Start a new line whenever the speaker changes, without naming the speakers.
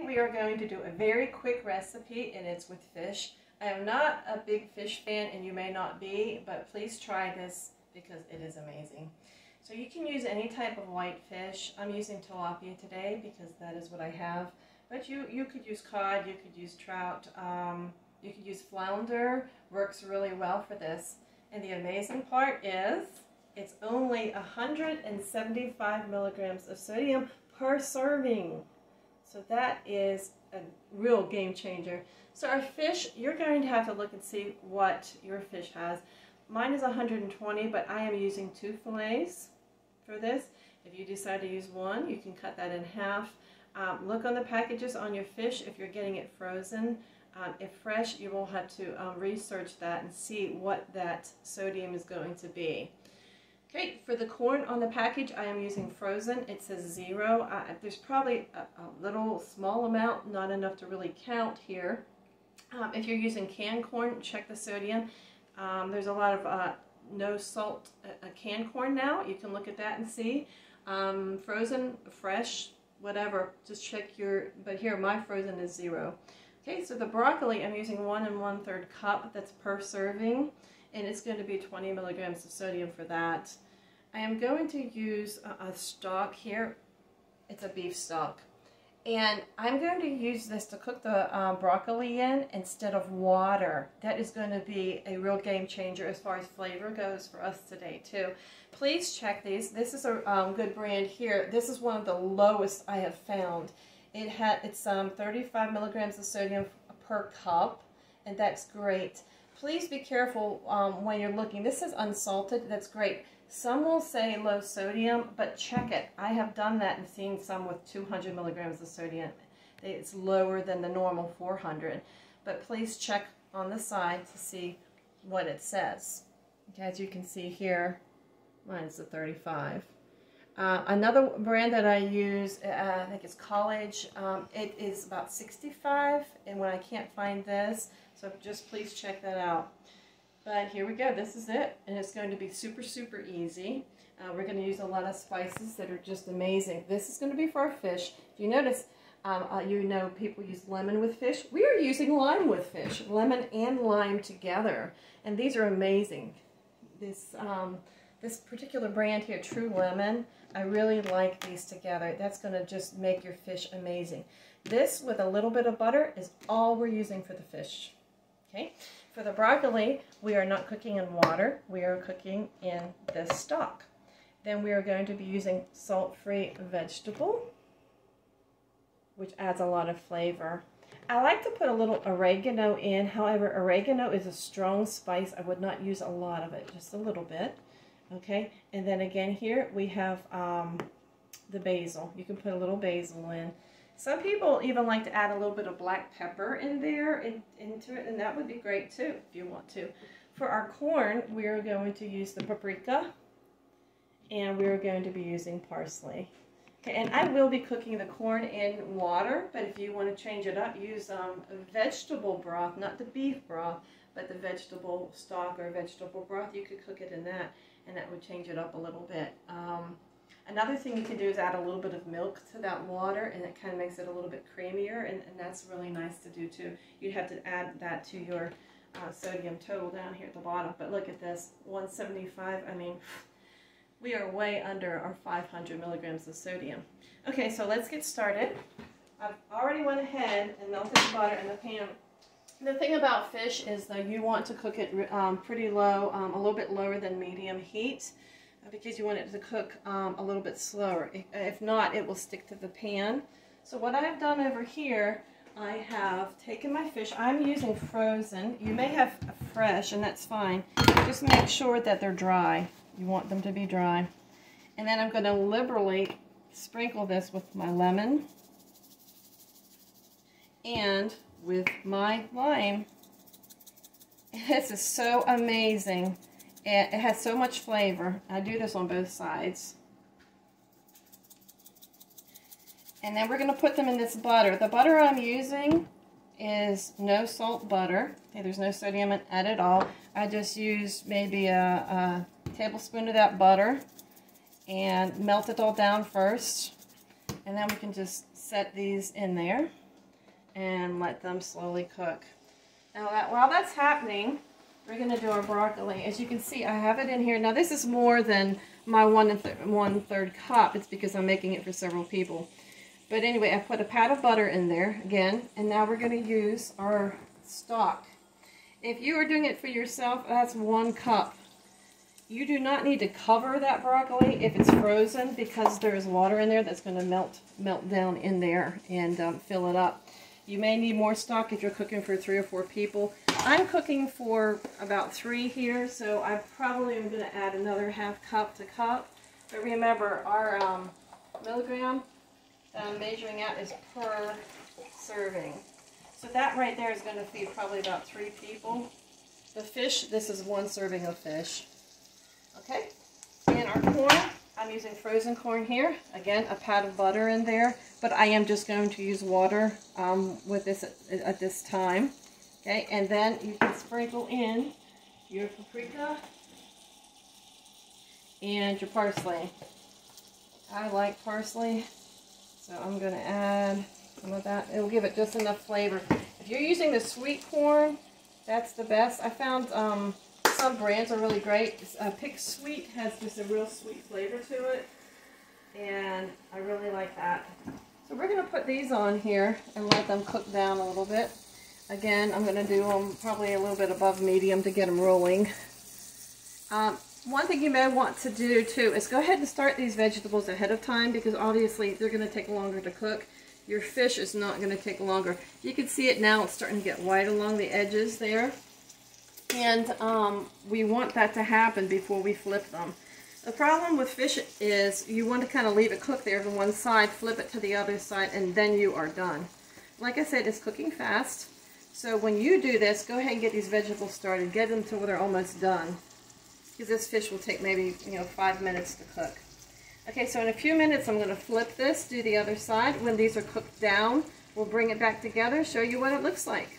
we are going to do a very quick recipe, and it's with fish. I am not a big fish fan, and you may not be, but please try this because it is amazing. So you can use any type of white fish. I'm using tilapia today because that is what I have. But you could use cod, you could use trout, you could use flounder. Works really well for this. And the amazing part is it's only 175 milligrams of sodium per serving. So that is a real game changer. So our fish, you're going to have to look and see what your fish has. Mine is 120, but I am using 2 fillets for this. If you decide to use 1, you can cut that in half. Look on the packages on your fish if you're getting it frozen. If fresh, you will have to research that and see what that sodium is going to be. Okay, for the corn on the package, I am using frozen. It says 0. There's probably a little small amount, not enough to really count here. If you're using canned corn, check the sodium. There's a lot of no salt canned corn now. You can look at that and see. Frozen, fresh, whatever, just check your, but here my frozen is 0. Okay, so the broccoli, I'm using 1 1/3 cup. That's per serving, and it's going to be 20 milligrams of sodium for that. I am going to use a stock here. It's a beef stock. And I'm going to use this to cook the broccoli in instead of water. That is going to be a real game changer as far as flavor goes for us today too. Please check these. This is a good brand here. This is one of the lowest I have found. It's 35 milligrams of sodium per cup, and that's great. Please be careful when you're looking. This is unsalted. That's great. Some will say low sodium, but check it. I have done that and seen some with 200 milligrams of sodium. It's lower than the normal 400. But please check on the side to see what it says. Okay, as you can see here, mine's the 35. Another brand that I use, I think it's College. It is about 65, and when I can't find this, so just please check that out. But here we go, this is it, and it's going to be super, super easy. We're going to use a lot of spices that are just amazing. This is going to be for our fish. If you notice, you know people use lemon with fish. We are using lime with fish, lemon and lime together, and these are amazing. This particular brand here, True Lemon, I really like these together. That's going to just make your fish amazing. This with a little bit of butter is all we're using for the fish. Okay. For the broccoli, we are not cooking in water. We are cooking in this stock. Then we are going to be using salt-free vegetable, which adds a lot of flavor. I like to put a little oregano in. However, oregano is a strong spice. I would not use a lot of it, just a little bit. Okay, and then again here we have the basil. You can put a little basil in. Some people even like to add a little bit of black pepper in there into it, and that would be great too if you want to. For our corn, we are going to use the paprika, and we are going to be using parsley. Okay, and I will be cooking the corn in water, but if you want to change it up, use vegetable broth, not the beef broth, but the vegetable stock or vegetable broth. You could cook it in that, and that would change it up a little bit. Another thing you can do is add a little bit of milk to that water, and it kind of makes it a little bit creamier, and that's really nice to do too. You'd have to add that to your sodium total down here at the bottom. But look at this, 175. I mean, we are way under our 500 milligrams of sodium. Okay, so let's get started. I've already went ahead and melted the butter in the pan. The thing about fish is that you want to cook it pretty low, a little bit lower than medium heat, because you want it to cook a little bit slower. If not, it will stick to the pan. So what I've done over here, I have taken my fish. I'm using frozen. You may have fresh, and that's fine. Just make sure that they're dry. You want them to be dry. And then I'm going to liberally sprinkle this with my lemon and with my lime. This is so amazing. It has so much flavor. I do this on both sides. And then we're going to put them in this butter. The butter I'm using is no salt butter. Okay, there's no sodium in it at all. I just used maybe a tablespoon of that butter and melt it all down first. And then we can just set these in there. and let them slowly cook. Now while that's happening, we're going to do our broccoli. As you can see, I have it in here. Now this is more than my 1/3 cup. It's because I'm making it for several people. But anyway, I put a pat of butter in there again, and now we're going to use our stock. If you are doing it for yourself, that's 1 cup. You do not need to cover that broccoli if it's frozen, because there's water in there that's going to melt down in there and fill it up. You may need more stock if you're cooking for 3 or 4 people. I'm cooking for about 3 here, so I probably am going to add another ½ cup to cup. But remember, our milligram that I'm measuring out is per serving. So that right there is going to feed probably about 3 people. The fish, this is 1 serving of fish. Okay, and our corn, I'm using frozen corn here. Again, a pat of butter in there, but I am just going to use water with this at this time. Okay, and then you can sprinkle in your paprika and your parsley. I like parsley, so I'm going to add some of that. It will give it just enough flavor. If you're using the sweet corn, that's the best. I found some brands are really great. Pick Sweet has just a real sweet flavor to it, and I really like that. So we're going to put these on here and let them cook down a little bit. Again, I'm going to do them probably a little bit above medium to get them rolling. One thing you may want to do too is go ahead and start these vegetables ahead of time, because obviously they're going to take longer to cook. Your fish is not going to take longer. You can see it now, it's starting to get white along the edges there. And we want that to happen before we flip them. The problem with fish is you want to kind of leave it cook there to one side, flip it to the other side, and then you are done. Like I said, it's cooking fast. So when you do this, go ahead and get these vegetables started. Get them to where they're almost done. Because this fish will take maybe 5 minutes to cook. Okay, so in a few minutes I'm going to flip this, do the other side. When these are cooked down, we'll bring it back together, show you what it looks like.